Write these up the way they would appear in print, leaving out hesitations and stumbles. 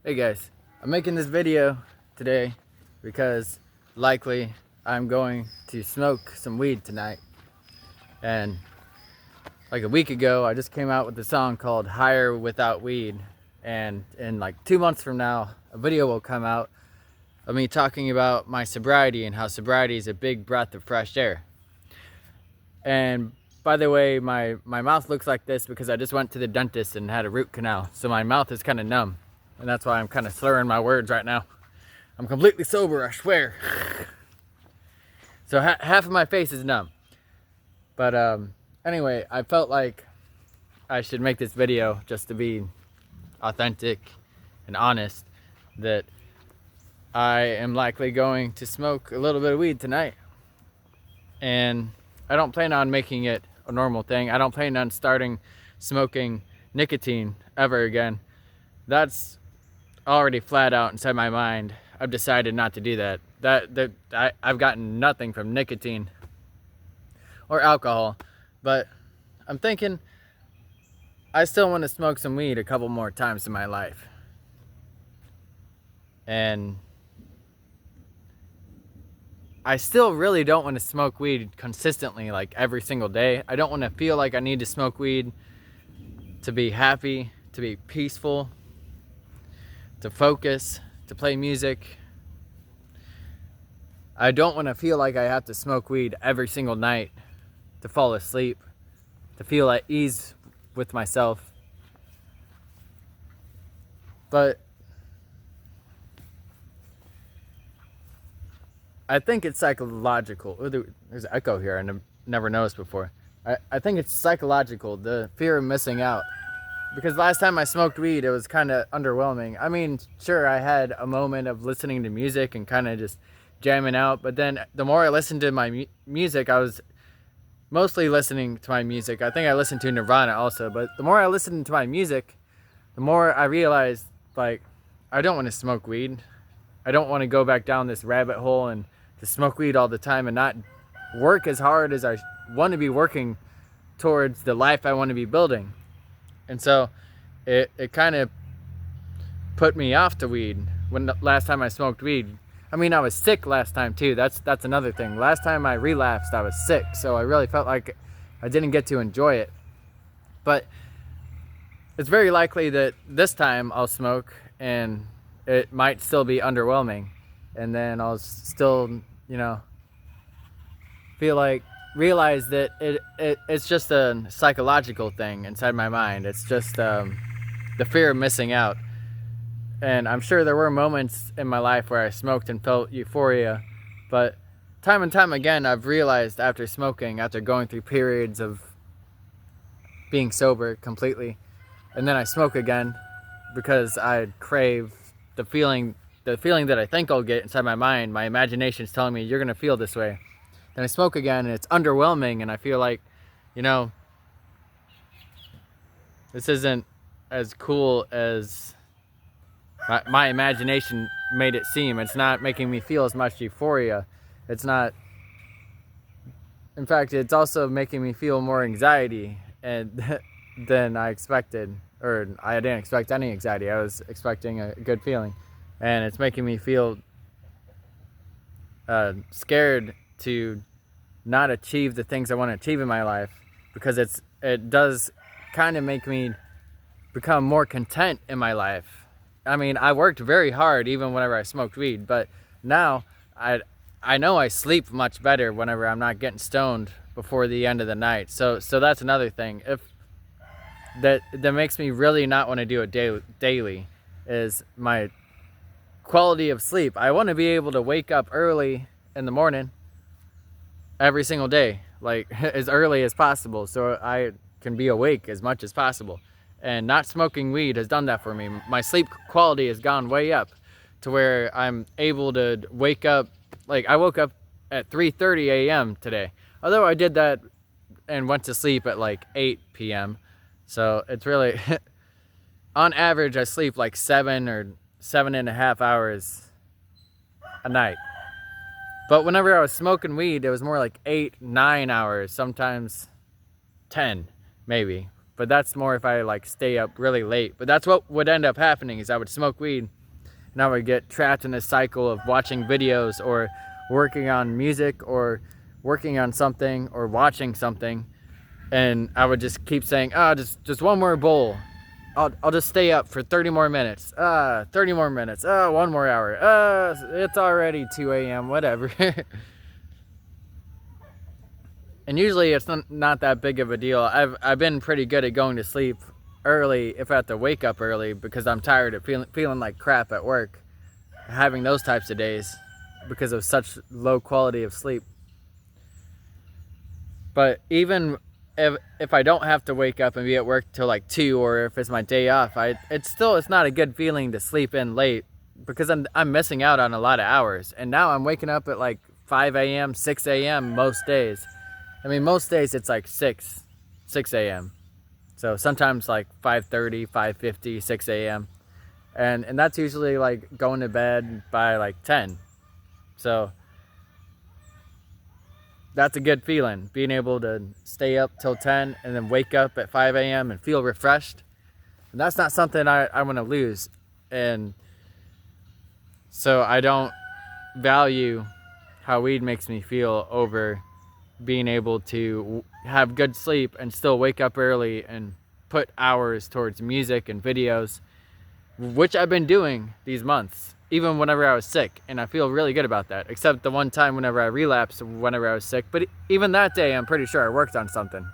Hey guys, I'm making this video today because likely I'm going to smoke some weed tonight. And like a week ago, I just came out with a song called Higher Without Weed. And in like 2 months from now, a video will come out of me talking about my sobriety and how sobriety is a big breath of fresh air. And by the way, my mouth looks like this because I just went to the dentist and had a root canal. So my mouth is kind of numb. And that's why I'm kind of slurring my words right now. I'm completely sober, I swear. So half of my face is numb. But anyway, I felt like I should make this video just to be authentic and honest that I am likely going to smoke a little bit of weed tonight. And I don't plan on making it a normal thing. I don't plan on starting smoking nicotine ever again. That's already flat out inside my mind. I've decided not to do that. I've gotten nothing from nicotine or alcohol, but I'm thinking I still want to smoke some weed a couple more times in my life. And I still really don't want to smoke weed consistently, like every single day. I don't want to feel like I need to smoke weed to be happy, to be peaceful, to focus, to play music. I don't want to feel like I have to smoke weed every single night to fall asleep, to feel at ease with myself. But I think it's psychological. There's an echo here I never noticed before. I think it's psychological, the fear of missing out. Because last time I smoked weed, it was kind of underwhelming. I mean, sure, I had a moment of listening to music and kind of just jamming out. But then the more I listened to my music, I was mostly listening to my music. I think I listened to Nirvana also. But the more I listened to my music, the more I realized, like, I don't want to smoke weed. I don't want to go back down this rabbit hole and just smoke weed all the time and not work as hard as I want to be working towards the life I want to be building. And so it kind of put me off to weed when the last time I smoked weed. I mean, I was sick last time too. That's another thing. Last time I relapsed, I was sick. So I really felt like I didn't get to enjoy it. But it's very likely that this time I'll smoke and it might still be underwhelming. And then I'll still, realize that it's just a psychological thing inside my mind. It's just the fear of missing out. And I'm sure there were moments in my life where I smoked and felt euphoria, but time and time again I've realized after smoking, after going through periods of being sober completely, and then I smoke again because I crave the feeling that I think I'll get inside my mind. My imagination is telling me you're gonna feel this way. Then I smoke again and it's underwhelming and I feel like, this isn't as cool as my imagination made it seem. It's not making me feel as much euphoria. It's not. In fact, it's also making me feel more anxiety than I expected. Or I didn't expect any anxiety. I was expecting a good feeling. And it's making me feel scared to not achieve the things I want to achieve in my life, because it does kind of make me become more content in my life. I mean, I worked very hard even whenever I smoked weed, but now I know I sleep much better whenever I'm not getting stoned before the end of the night. So that's another thing. If that makes me really not want to do it daily is my quality of sleep. I want to be able to wake up early in the morning every single day, like as early as possible, so I can be awake as much as possible. And not smoking weed has done that for me. My sleep quality has gone way up to where I'm able to wake up. Like, I woke up at 3:30 a.m. today, although I did that and went to sleep at like 8 p.m. So it's really on average I sleep like 7 or 7.5 hours a night. But whenever I was smoking weed, it was more like 8, 9 hours, sometimes 10, maybe. but that's more if I like stay up really late. But that's what would end up happening, is I would smoke weed and I would get trapped in this cycle of watching videos or working on music or working on something or watching something, and I would just keep saying, just one more bowl. I'll just stay up for 30 more minutes. 30 more minutes. 1 more hour. It's already 2 a.m. Whatever. And usually it's not that big of a deal. I've been pretty good at going to sleep early if I have to wake up early because I'm tired of feeling like crap at work, having those types of days because of such low quality of sleep. But even if I don't have to wake up and be at work till like 2, or if it's my day off, it's not a good feeling to sleep in late because I'm missing out on a lot of hours. And now I'm waking up at like 5 a.m., 6 a.m. most days. I mean, most days it's like 6 a.m. So sometimes like 5:30, 5:50, 6 a.m. And that's usually like going to bed by like 10. So that's a good feeling, being able to stay up till 10 and then wake up at 5 a.m. and feel refreshed. And that's not something I want to lose. And so I don't value how weed makes me feel over being able to have good sleep and still wake up early and put hours towards music and videos, which I've been doing these months, even whenever I was sick, and I feel really good about that, except the one time whenever I relapsed whenever I was sick. But even that day, I'm pretty sure I worked on something.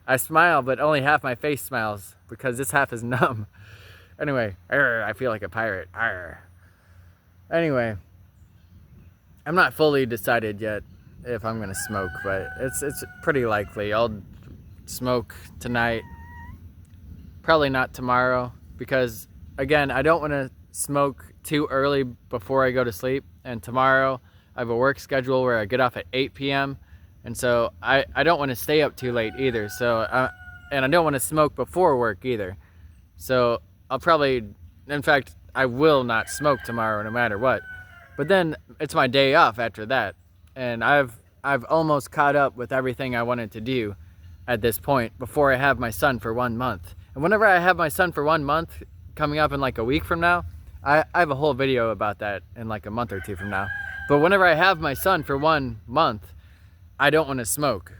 I smile, but only half my face smiles because this half is numb. Anyway, I feel like a pirate. Anyway, I'm not fully decided yet if I'm gonna smoke, but it's pretty likely I'll smoke tonight. Probably not tomorrow because, again, I don't want to smoke too early before I go to sleep. And tomorrow I have a work schedule where I get off at 8 p.m. And so I don't want to stay up too late either. So and I don't want to smoke before work either. So I'll probably, in fact, I will not smoke tomorrow no matter what. But then it's my day off after that. And I've almost caught up with everything I wanted to do at this point before I have my son for 1 month. And whenever I have my son for 1 month, coming up in like a week from now, I have a whole video about that in like a month or 2 from now. But whenever I have my son for 1 month, I don't want to smoke.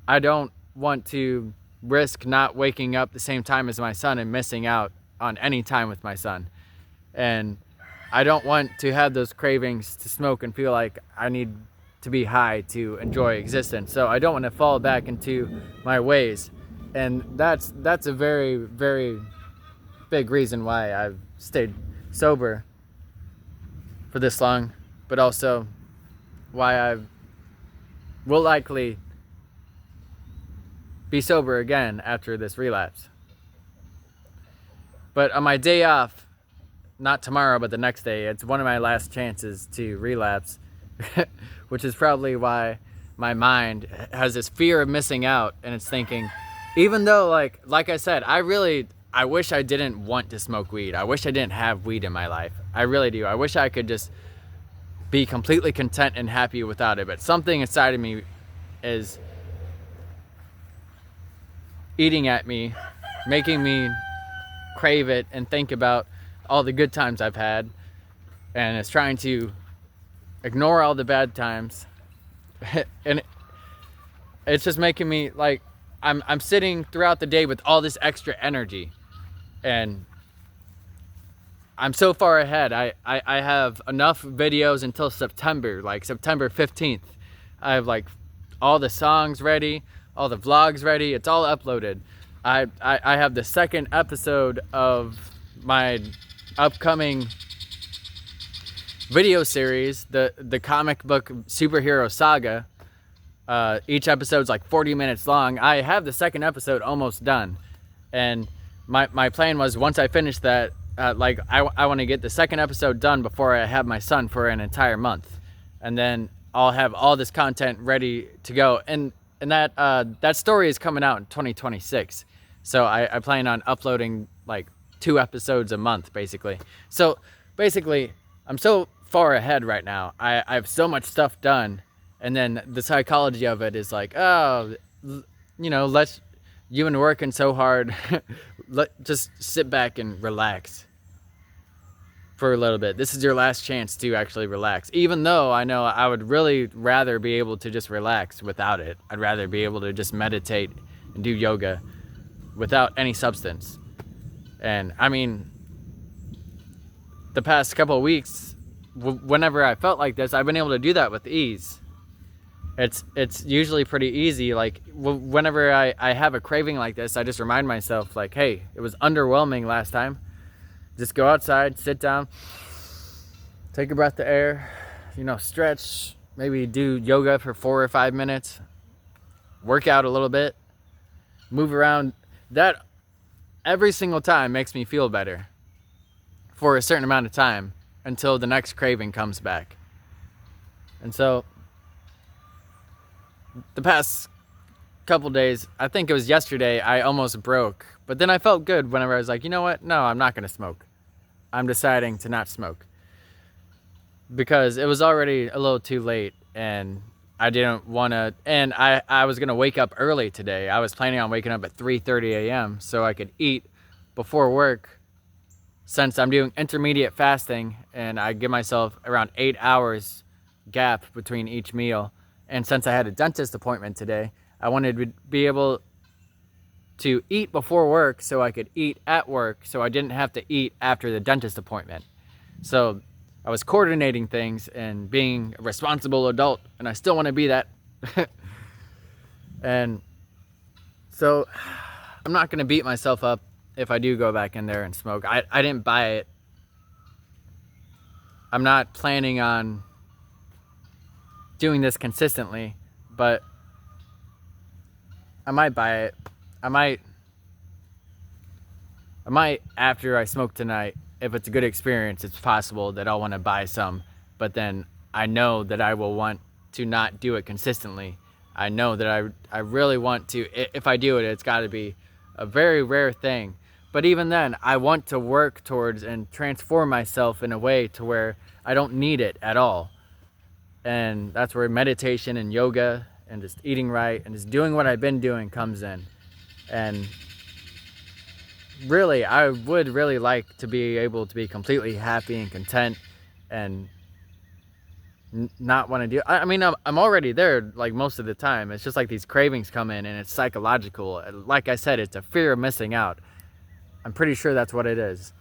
I don't want to risk not waking up the same time as my son and missing out on any time with my son. And I don't want to have those cravings to smoke and feel like I need to be high to enjoy existence. So I don't want to fall back into my ways. And that's a very, very big reason why I've stayed sober for this long, but also why I will likely be sober again after this relapse. But on my day off, not tomorrow, but the next day, it's one of my last chances to relapse, which is probably why my mind has this fear of missing out, and it's thinking, even though, like I said, I wish I didn't want to smoke weed. I wish I didn't have weed in my life. I really do. I wish I could just be completely content and happy without it, but something inside of me is eating at me, making me crave it and think about all the good times I've had, and it's trying to ignore all the bad times. And it's just making me like I'm sitting throughout the day with all this extra energy, and I'm so far ahead. I have enough videos until September, like September 15th. I have like all the songs ready, all the vlogs ready. It's all uploaded. I have the second episode of my upcoming video series, the comic book superhero saga. Each episode's like 40 minutes long. I have the second episode almost done, and my plan was, once I finish that, I want to get the second episode done before I have my son for an entire month, and then I'll have all this content ready to go. And that story is coming out in 2026, so I plan on uploading like 2 episodes a month, basically. So basically, I'm so far ahead right now. I have so much stuff done, and then the psychology of it is like, oh, you've been working so hard. Just sit back and relax for a little bit. This is your last chance to actually relax. Even though I know I would really rather be able to just relax without it. I'd rather be able to just meditate and do yoga without any substance. And I mean, the past couple of weeks, whenever I felt like this, I've been able to do that with ease. It's usually pretty easy. Like whenever I have a craving like this, I just remind myself like, hey, it was underwhelming last time. Just go outside, sit down, take a breath of air, stretch, maybe do yoga for 4 or 5 minutes, work out a little bit, move around. That every single time makes me feel better for a certain amount of time until the next craving comes back. And so the past couple days, I think it was yesterday, I almost broke. But then I felt good whenever I was like, you know what? No, I'm not going to smoke. I'm deciding to not smoke. Because it was already a little too late and I didn't want to. And I was going to wake up early today. I was planning on waking up at 3:30 a.m. so I could eat before work. Since I'm doing intermediate fasting and I give myself around 8 hours gap between each meal. And since I had a dentist appointment today, I wanted to be able to eat before work so I could eat at work so I didn't have to eat after the dentist appointment. So I was coordinating things and being a responsible adult, and I still want to be that. And so I'm not going to beat myself up if I do go back in there and smoke. I didn't buy it. I'm not planning on doing this consistently, but I might buy it. I might after I smoke tonight, if it's a good experience, it's possible that I'll want to buy some, but then I know that I will want to not do it consistently. I know that I really want to, if I do it, it's got to be a very rare thing. But even then, I want to work towards and transform myself in a way to where I don't need it at all. And that's where meditation and yoga and just eating right and just doing what I've been doing comes in. And really, I would really like to be able to be completely happy and content and not want to do. I mean, I'm already there like most of the time. It's just like these cravings come in and it's psychological. Like I said, it's a fear of missing out. I'm pretty sure that's what it is.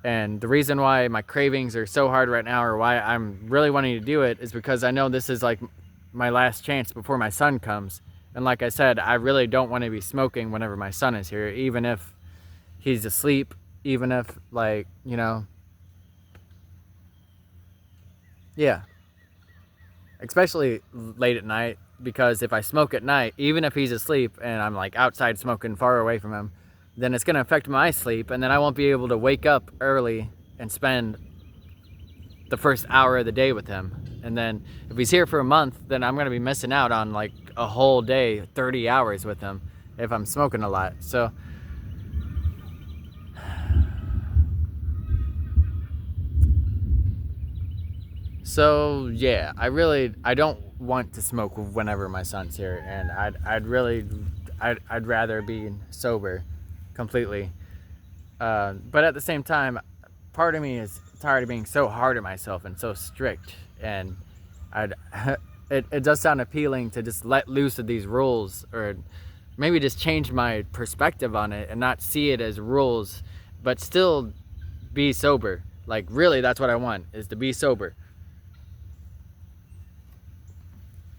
And the reason why my cravings are so hard right now, or why I'm really wanting to do it, is because I know this is like my last chance before my son comes. And like I said, I really don't want to be smoking whenever my son is here, even if he's asleep, even if yeah. Especially late at night, because if I smoke at night, even if he's asleep and I'm like outside smoking far away from him, then it's going to affect my sleep, and then I won't be able to wake up early and spend the first hour of the day with him. And then if he's here for a month, then I'm going to be missing out on like a whole day, 30 hours with him if I'm smoking a lot. So yeah, I don't want to smoke whenever my son's here, and I'd rather be sober completely. But at the same time, part of me is tired of being so hard on myself and so strict, and it does sound appealing to just let loose of these rules, or maybe just change my perspective on it and not see it as rules, but still be sober. Like really, that's what I want, is to be sober.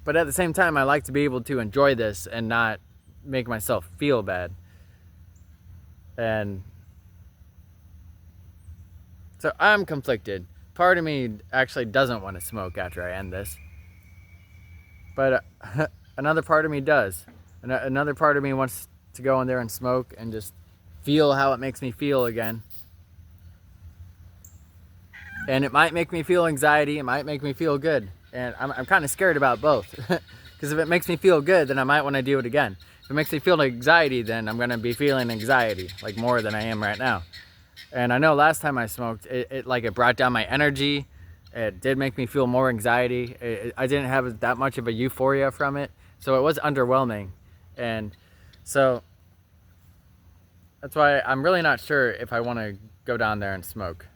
But at the same time, I like to be able to enjoy this and not make myself feel bad. And so I'm conflicted. Part of me actually doesn't want to smoke after I end this. But another part of me does. Another part of me wants to go in there and smoke and just feel how it makes me feel again. And it might make me feel anxiety. It might make me feel good. And I'm kind of scared about both. Because if it makes me feel good, then I might want to do it again. If it makes me feel anxiety, then I'm going to be feeling anxiety, like more than I am right now. And I know last time I smoked, it brought down my energy. It did make me feel more anxiety. I didn't have that much of a euphoria from it. So it was underwhelming. And so that's why I'm really not sure if I want to go down there and smoke.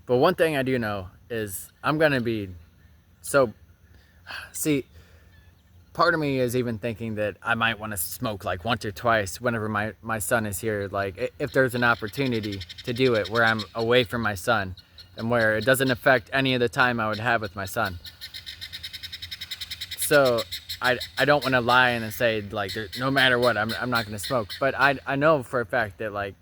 But one thing I do know is I'm going to be so... See, part of me is even thinking that I might want to smoke like once or twice whenever my son is here. Like if there's an opportunity to do it where I'm away from my son and where it doesn't affect any of the time I would have with my son. So I don't want to lie and say like no matter what I'm not going to smoke. But I know for a fact that like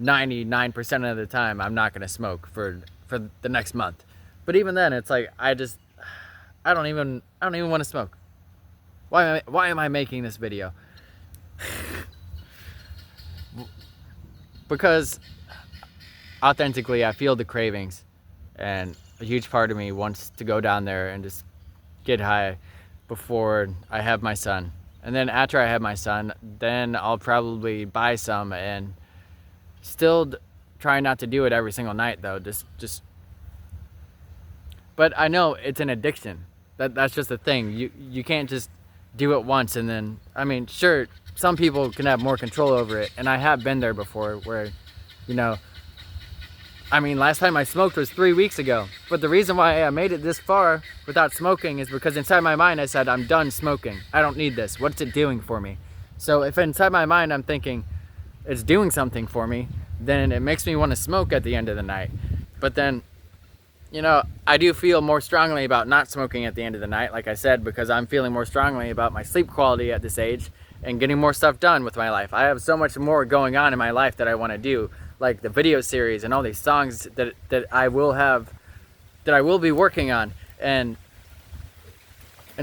99% of the time I'm not going to smoke for the next month. But even then it's like I don't even want to smoke. Why am I making this video? Because authentically I feel the cravings, and a huge part of me wants to go down there and just get high before I have my son. And then after I have my son, then I'll probably buy some, and still try not to do it every single night though. But I know it's an addiction. That's just the thing. You can't just do it once and then, I mean, sure, some people can have more control over it, and I have been there before where, you know, I mean, last time I smoked was 3 weeks ago, but the reason why I made it this far without smoking is because inside my mind I said, I'm done smoking. I don't need this. What's it doing for me? So if inside my mind I'm thinking it's doing something for me, then it makes me want to smoke at the end of the night. But then, you know, I do feel more strongly about not smoking at the end of the night, like I said, because I'm feeling more strongly about my sleep quality at this age and getting more stuff done with my life. I have so much more going on in my life that I want to do, like the video series and all these songs that I will be working on. And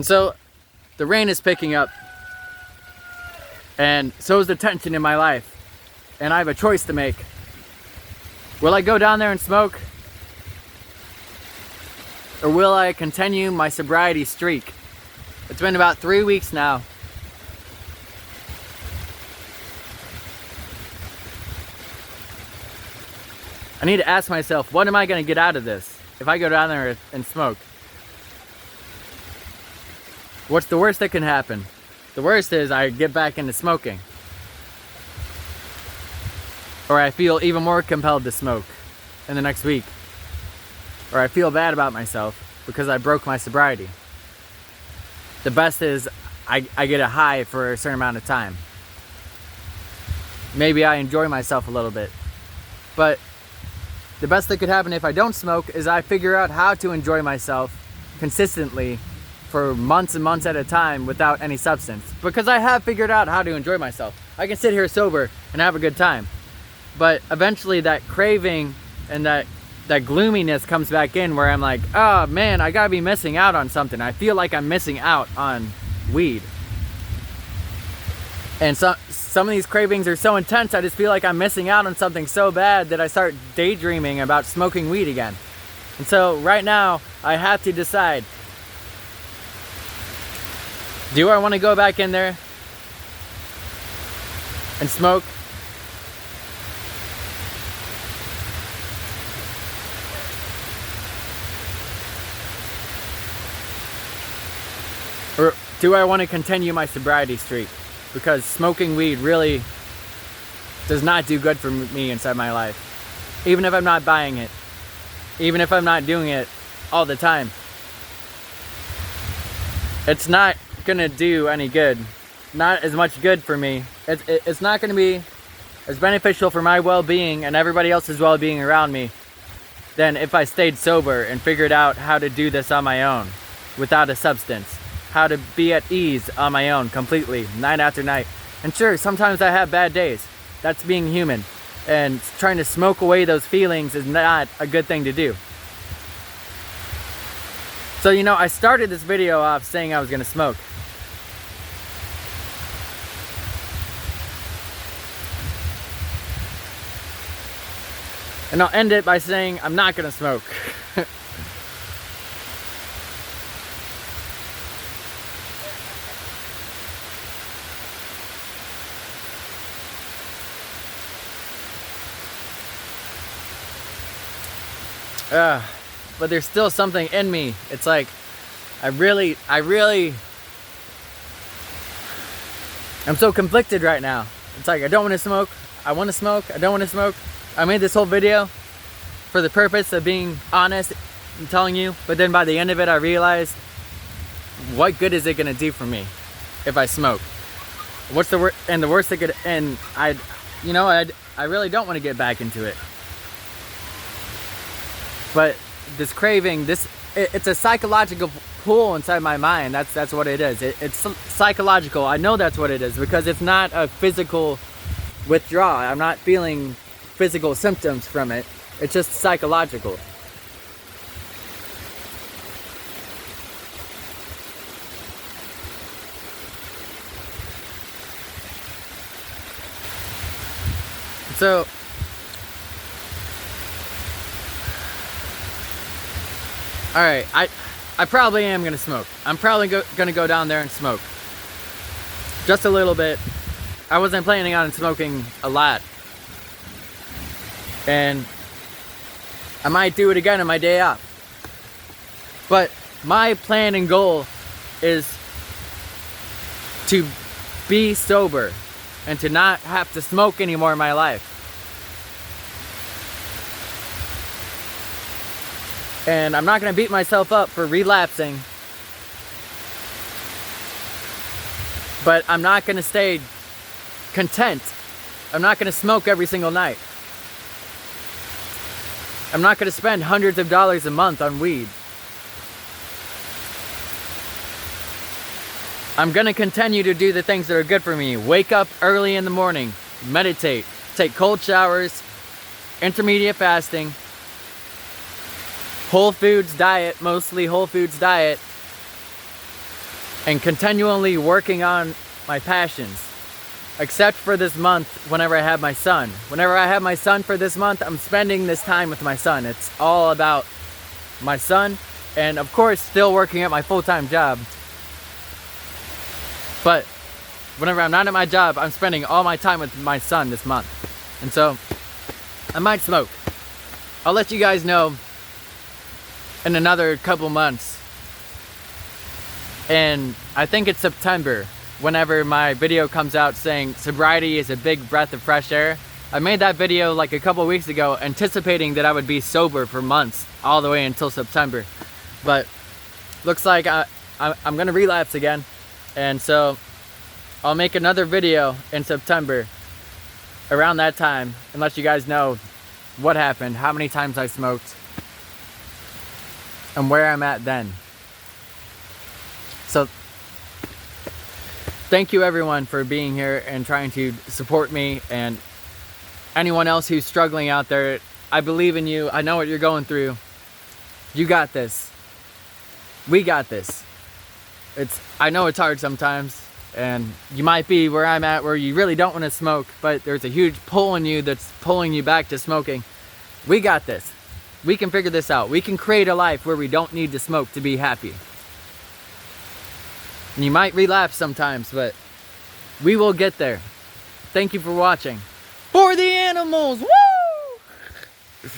so the rain is picking up, and so is the tension in my life, and I have a choice to make. Will I go down there and smoke? Or will I continue my sobriety streak? It's been about 3 weeks now. I need to ask myself, what am I going to get out of this if I go down there and smoke? What's the worst that can happen? The worst is I get back into smoking. Or I feel even more compelled to smoke in the next week. Or I feel bad about myself because I broke my sobriety. The best is I get a high for a certain amount of time. Maybe I enjoy myself a little bit. But the best that could happen if I don't smoke is I figure out how to enjoy myself consistently for months and months at a time without any substance. Because I have figured out how to enjoy myself. I can sit here sober and have a good time. But eventually that craving and that gloominess comes back in where I'm like, oh man, I gotta be missing out on something. I feel like I'm missing out on weed. And some of these cravings are so intense, I just feel like I'm missing out on something so bad that I start daydreaming about smoking weed again. And so right now, I have to decide, do I want to go back in there and smoke? Or do I want to continue my sobriety streak? Because smoking weed really does not do good for me inside my life. Even if I'm not buying it. Even if I'm not doing it all the time. It's not going to do any good. Not as much good for me. It's not going to be as beneficial for my well-being and everybody else's well-being around me than if I stayed sober and figured out how to do this on my own without a substance. How to be at ease on my own completely, night after night. And sure, sometimes I have bad days. That's being human. And trying to smoke away those feelings is not a good thing to do. So, you know, I started this video off saying I was going to smoke. And I'll end it by saying I'm not going to smoke. But there's still something in me. It's like I'm so conflicted right now. It's like I don't want to smoke, I want to smoke, I don't want to smoke. I made this whole video for the purpose of being honest and telling you, but then by the end of it I realized, what good is it gonna do for me if I smoke? What's the worst? And the worst it could, and I really don't want to get back into it. But this craving, it's a psychological pull inside my mind. That's what it is. It's psychological. I know that's what it is because it's not a physical withdrawal. I'm not feeling physical symptoms from it. It's just psychological. So alright, I probably am gonna smoke. I'm probably gonna go down there and smoke. Just a little bit. I wasn't planning on smoking a lot. And I might do it again on my day off. But my plan and goal is to be sober and to not have to smoke anymore in my life. And I'm not gonna beat myself up for relapsing, but I'm not gonna stay content. I'm not gonna smoke every single night. I'm not gonna spend hundreds of dollars a month on weed. I'm gonna continue to do the things that are good for me. Wake up early in the morning, meditate, take cold showers, intermediate fasting, whole foods diet, mostly whole foods diet, and continually working on my passions. Except for this month, whenever I have my son. Whenever I have my son for this month, I'm spending this time with my son. It's all about my son, and of course, still working at my full-time job. But whenever I'm not at my job, I'm spending all my time with my son this month. And so, I might smoke. I'll let you guys know in another couple months. And I think it's September, whenever my video comes out saying sobriety is a big breath of fresh air. I made that video like a couple weeks ago, anticipating that I would be sober for months, all the way until September. But looks like I'm gonna relapse again. And so I'll make another video in September around that time and let you guys know what happened, how many times I smoked, and where I'm at then. So thank you everyone for being here and trying to support me, and anyone else who's struggling out there, I believe in you. I know what you're going through. You got this. We got this. I know it's hard sometimes, and you might be where I'm at, where you really don't want to smoke, but there's a huge pull in you that's pulling you back to smoking. We got this. We can figure this out. We can create a life where we don't need to smoke to be happy. And you might relapse sometimes, but we will get there. Thank you for watching. For the animals, woo!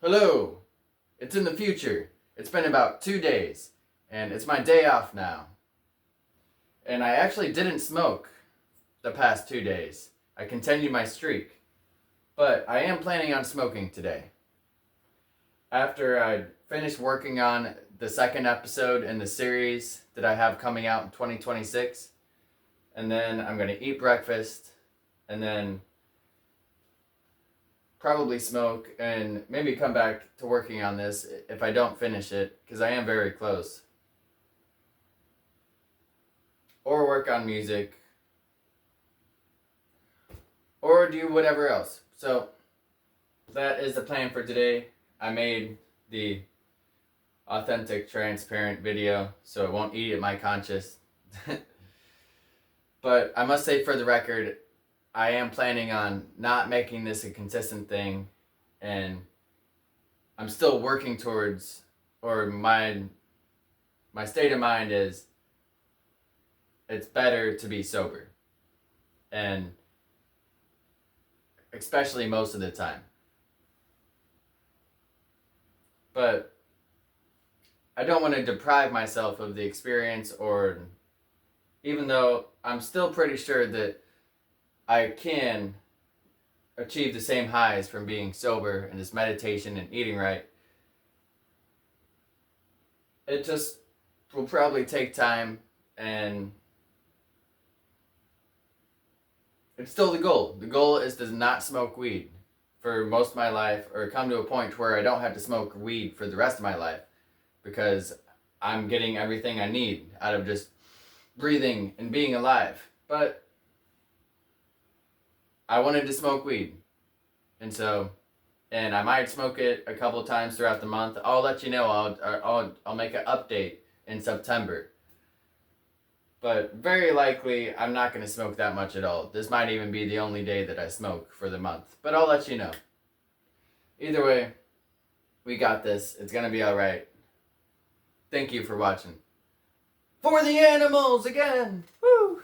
Hello, it's in the future. It's been about 2 days. And it's my day off now. And I actually didn't smoke the past 2 days. I continued my streak. But I am planning on smoking today. After I finish working on the second episode in the series that I have coming out in 2026. And then I'm going to eat breakfast. And then probably smoke. And maybe come back to working on this if I don't finish it. Because I am very close. Or work on music, or do whatever else. So that is the plan for today. I made the authentic, transparent video, so it won't eat at my conscience. But I must say, for the record, I am planning on not making this a consistent thing, and I'm still working towards, or my state of mind is, it's better to be sober. And especially most of the time. But I don't want to deprive myself of the experience, or even though I'm still pretty sure that I can achieve the same highs from being sober and this meditation and eating right, it just will probably take time, and it's still the goal. The goal is to not smoke weed for most of my life, or come to a point where I don't have to smoke weed for the rest of my life, because I'm getting everything I need out of just breathing and being alive. But I wanted to smoke weed, and I might smoke it a couple times throughout the month. I'll let you know. I'll make an update in September. But very likely, I'm not going to smoke that much at all. This might even be the only day that I smoke for the month. But I'll let you know. Either way, we got this. It's going to be alright. Thank you for watching. For the animals again! Woo!